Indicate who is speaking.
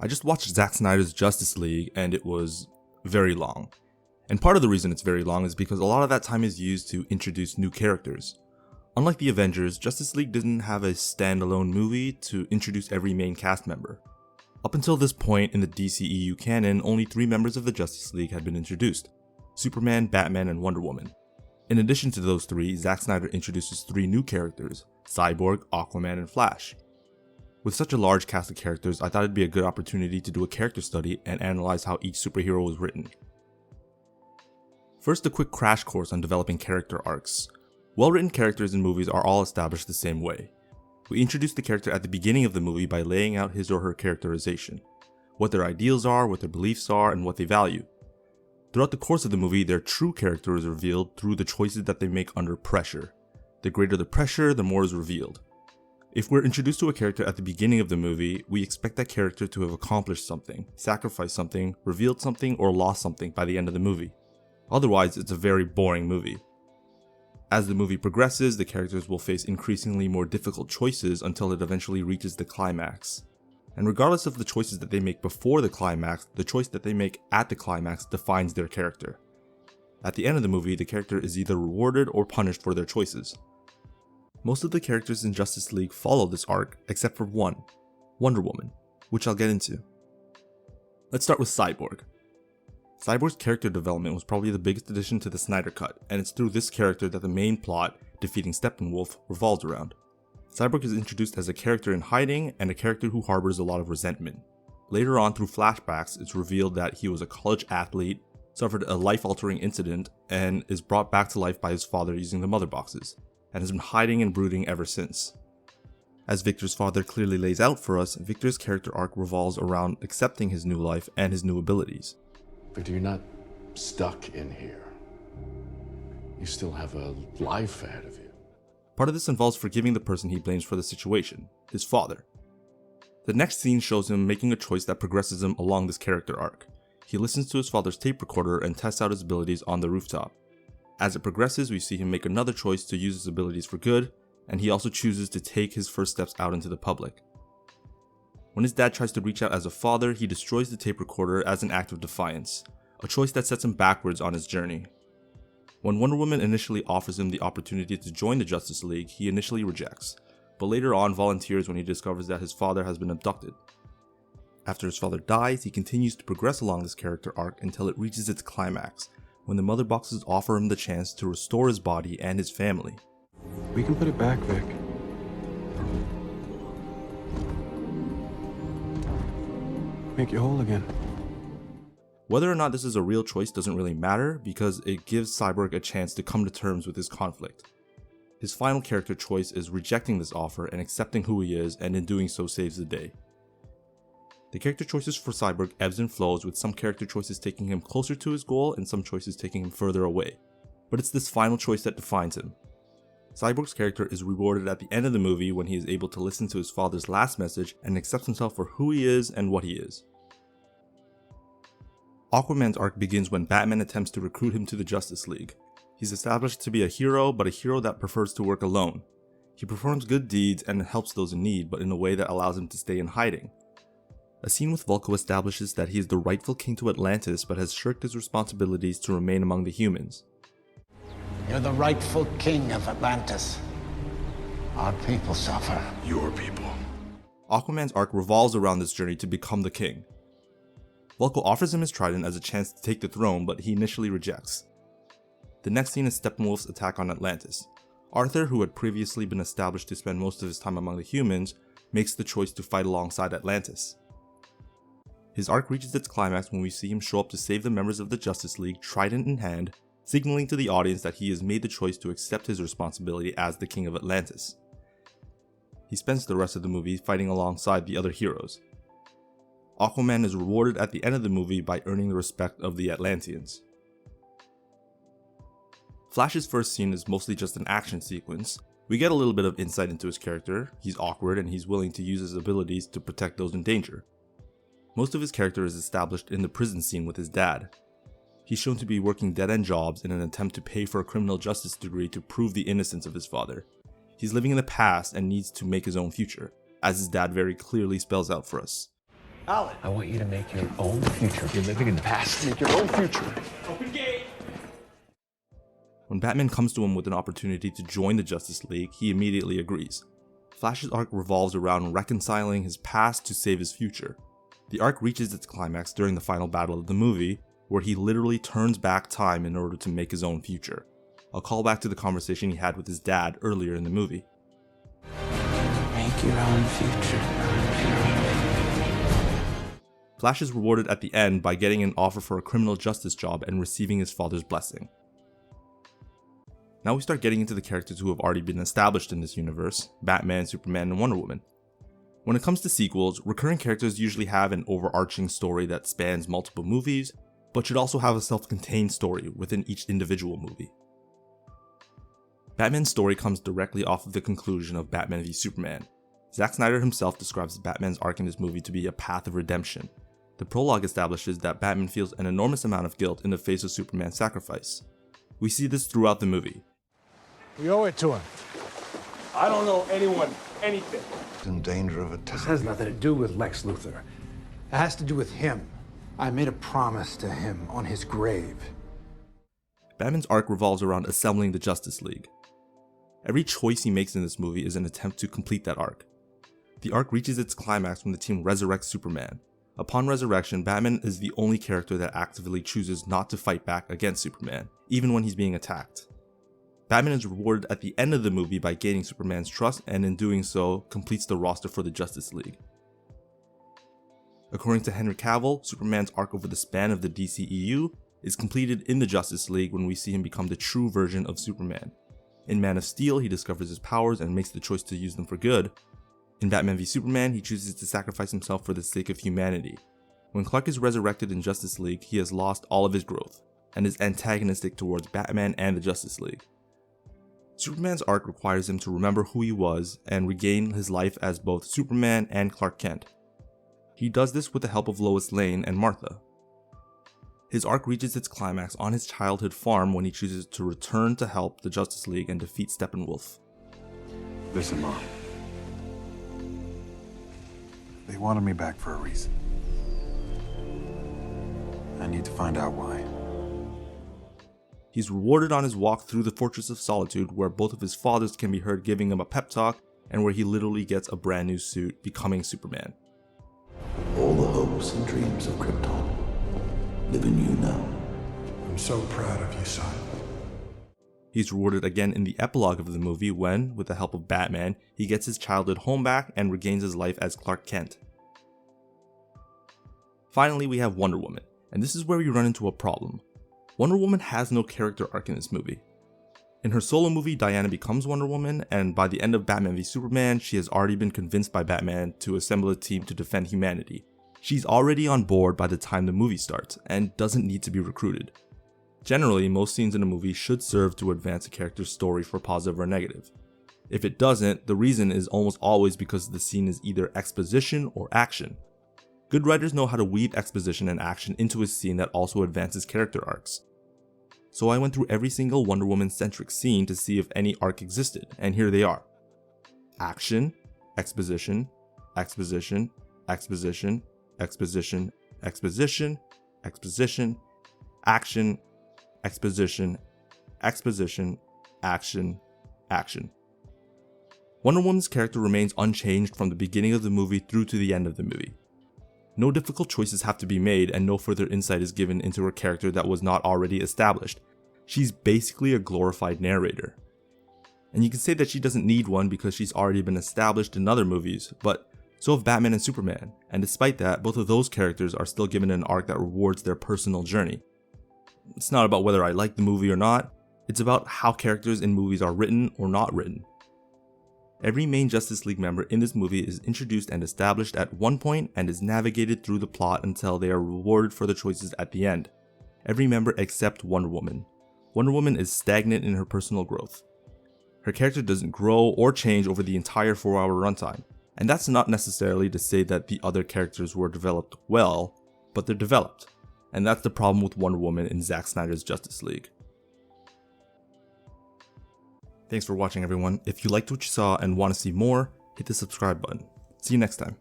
Speaker 1: I just watched Zack Snyder's Justice League and it was very long. And part of the reason it's very long is because a lot of that time is used to introduce new characters. Unlike the Avengers, Justice League didn't have a standalone movie to introduce every main cast member. Up until this point in the DCEU canon, only 3 members of the Justice League had been introduced: Superman, Batman, and Wonder Woman. In addition to those 3, Zack Snyder introduces 3 new characters: Cyborg, Aquaman, and Flash. With such a large cast of characters, I thought it'd be a good opportunity to do a character study and analyze how each superhero was written. First, a quick crash course on developing character arcs. Well-written characters in movies are all established the same way. We introduce the character at the beginning of the movie by laying out his or her characterization, what their ideals are, what their beliefs are, and what they value. Throughout the course of the movie, their true character is revealed through the choices that they make under pressure. The greater the pressure, the more is revealed. If we're introduced to a character at the beginning of the movie, we expect that character to have accomplished something, sacrificed something, revealed something, or lost something by the end of the movie. Otherwise, it's a very boring movie. As the movie progresses, the characters will face increasingly more difficult choices until it eventually reaches the climax. And regardless of the choices that they make before the climax, the choice that they make at the climax defines their character. At the end of the movie, the character is either rewarded or punished for their choices. Most of the characters in Justice League follow this arc, except for one, Wonder Woman, which I'll get into. Let's start with Cyborg. Cyborg's character development was probably the biggest addition to the Snyder Cut, and it's through this character that the main plot, defeating Steppenwolf, revolves around. Cyborg is introduced as a character in hiding and a character who harbors a lot of resentment. Later on, through flashbacks, it's revealed that he was a college athlete, suffered a life-altering incident, and is brought back to life by his father using the mother boxes, and has been hiding and brooding ever since. As Victor's father clearly lays out for us, Victor's character arc revolves around accepting his new life and his new abilities.
Speaker 2: Victor, you're not stuck in here. You still have a life ahead of you.
Speaker 1: Part of this involves forgiving the person he blames for the situation, his father. The next scene shows him making a choice that progresses him along this character arc. He listens to his father's tape recorder and tests out his abilities on the rooftop. As it progresses, we see him make another choice to use his abilities for good, and he also chooses to take his first steps out into the public. When his dad tries to reach out as a father, he destroys the tape recorder as an act of defiance, a choice that sets him backwards on his journey. When Wonder Woman initially offers him the opportunity to join the Justice League, he initially rejects, but later on volunteers when he discovers that his father has been abducted. After his father dies, he continues to progress along this character arc until it reaches its climax, when the mother boxes offer him the chance to restore his body and his family.
Speaker 3: We can put it back, Vic. Make you whole again.
Speaker 1: Whether or not this is a real choice doesn't really matter because it gives Cyborg a chance to come to terms with his conflict. His final character choice is rejecting this offer and accepting who he is, and in doing so saves the day. The character choices for Cyborg ebbs and flows, with some character choices taking him closer to his goal and some choices taking him further away. But it's this final choice that defines him. Cyborg's character is rewarded at the end of the movie when he is able to listen to his father's last message and accepts himself for who he is and what he is. Aquaman's arc begins when Batman attempts to recruit him to the Justice League. He's established to be a hero, but a hero that prefers to work alone. He performs good deeds and helps those in need, but in a way that allows him to stay in hiding. A scene with Vulko establishes that he is the rightful king to Atlantis, but has shirked his responsibilities to remain among the humans.
Speaker 4: You're the rightful king of Atlantis. Our people suffer.
Speaker 2: Your people.
Speaker 1: Aquaman's arc revolves around this journey to become the king. Vulko offers him his trident as a chance to take the throne, but he initially rejects. The next scene is Steppenwolf's attack on Atlantis. Arthur, who had previously been established to spend most of his time among the humans, makes the choice to fight alongside Atlantis. His arc reaches its climax when we see him show up to save the members of the Justice League, trident in hand, signaling to the audience that he has made the choice to accept his responsibility as the king of Atlantis. He spends the rest of the movie fighting alongside the other heroes. Aquaman is rewarded at the end of the movie by earning the respect of the Atlanteans. Flash's first scene is mostly just an action sequence. We get a little bit of insight into his character. He's awkward and he's willing to use his abilities to protect those in danger. Most of his character is established in the prison scene with his dad. He's shown to be working dead-end jobs in an attempt to pay for a criminal justice degree to prove the innocence of his father. He's living in the past and needs to make his own future, as his dad very clearly spells out for us.
Speaker 5: Alan.
Speaker 6: I want you to make your own future. You're living in the past.
Speaker 2: Make your own future.
Speaker 5: Open gate.
Speaker 1: When Batman comes to him with an opportunity to join the Justice League, he immediately agrees. Flash's arc revolves around reconciling his past to save his future. The arc reaches its climax during the final battle of the movie, where he literally turns back time in order to make his own future. A callback to the conversation he had with his dad earlier in the movie.
Speaker 6: Make your own future.
Speaker 1: Flash is rewarded at the end by getting an offer for a criminal justice job and receiving his father's blessing. Now we start getting into the characters who have already been established in this universe: Batman, Superman, and Wonder Woman. When it comes to sequels, recurring characters usually have an overarching story that spans multiple movies, but should also have a self-contained story within each individual movie. Batman's story comes directly off of the conclusion of Batman v Superman. Zack Snyder himself describes Batman's arc in this movie to be a path of redemption. The prologue establishes that Batman feels an enormous amount of guilt in the face of Superman's sacrifice. We see this throughout the movie.
Speaker 7: We owe it to him.
Speaker 5: I don't know anyone anything.
Speaker 2: In danger of attack.
Speaker 7: This has nothing to do with Lex Luthor. It has to do with him. I made a promise to him on his grave.
Speaker 1: Batman's arc revolves around assembling the Justice League. Every choice he makes in this movie is an attempt to complete that arc. The arc reaches its climax when the team resurrects Superman. Upon resurrection, Batman is the only character that actively chooses not to fight back against Superman, even when he's being attacked. Batman is rewarded at the end of the movie by gaining Superman's trust, and in doing so, completes the roster for the Justice League. According to Henry Cavill, Superman's arc over the span of the DCEU is completed in the Justice League when we see him become the true version of Superman. In Man of Steel, he discovers his powers and makes the choice to use them for good. In Batman v Superman, he chooses to sacrifice himself for the sake of humanity. When Clark is resurrected in Justice League, he has lost all of his growth, and is antagonistic towards Batman and the Justice League. Superman's arc requires him to remember who he was and regain his life as both Superman and Clark Kent. He does this with the help of Lois Lane and Martha. His arc reaches its climax on his childhood farm when he chooses to return to help the Justice League and defeat Steppenwolf.
Speaker 3: Listen, Mom. They wanted me back for a reason. I need to find out why.
Speaker 1: He's rewarded on his walk through the Fortress of Solitude, where both of his fathers can be heard giving him a pep talk, and where he literally gets a brand new suit, becoming Superman.
Speaker 8: All the hopes and dreams of Krypton live in you now.
Speaker 7: I'm so proud of you, son.
Speaker 1: He's rewarded again in the epilogue of the movie when, with the help of Batman, he gets his childhood home back and regains his life as Clark Kent. Finally, we have Wonder Woman, and this is where we run into a problem. Wonder Woman has no character arc in this movie. In her solo movie, Diana becomes Wonder Woman, and by the end of Batman v Superman, she has already been convinced by Batman to assemble a team to defend humanity. She's already on board by the time the movie starts, and doesn't need to be recruited. Generally, most scenes in a movie should serve to advance a character's story for positive or negative. If it doesn't, the reason is almost always because the scene is either exposition or action. Good writers know how to weave exposition and action into a scene that also advances character arcs. So I went through every single Wonder Woman-centric scene to see if any arc existed, and here they are. Action, exposition, exposition, exposition, exposition, exposition, exposition, action, exposition, exposition, action, action. Wonder Woman's character remains unchanged from the beginning of the movie through to the end of the movie. No difficult choices have to be made, and no further insight is given into her character that was not already established. She's basically a glorified narrator. And you can say that she doesn't need one because she's already been established in other movies, but so have Batman and Superman, and despite that, both of those characters are still given an arc that rewards their personal journey. It's not about whether I like the movie or not, it's about how characters in movies are written or not written. Every main Justice League member in this movie is introduced and established at one point and is navigated through the plot until they are rewarded for the choices at the end. Every member except Wonder Woman. Wonder Woman is stagnant in her personal growth. Her character doesn't grow or change over the entire 4-hour runtime, and that's not necessarily to say that the other characters were developed well, but they're developed, and that's the problem with Wonder Woman in Zack Snyder's Justice League. Thanks for watching, everyone. If you liked what you saw and want to see more, hit the subscribe button. See you next time.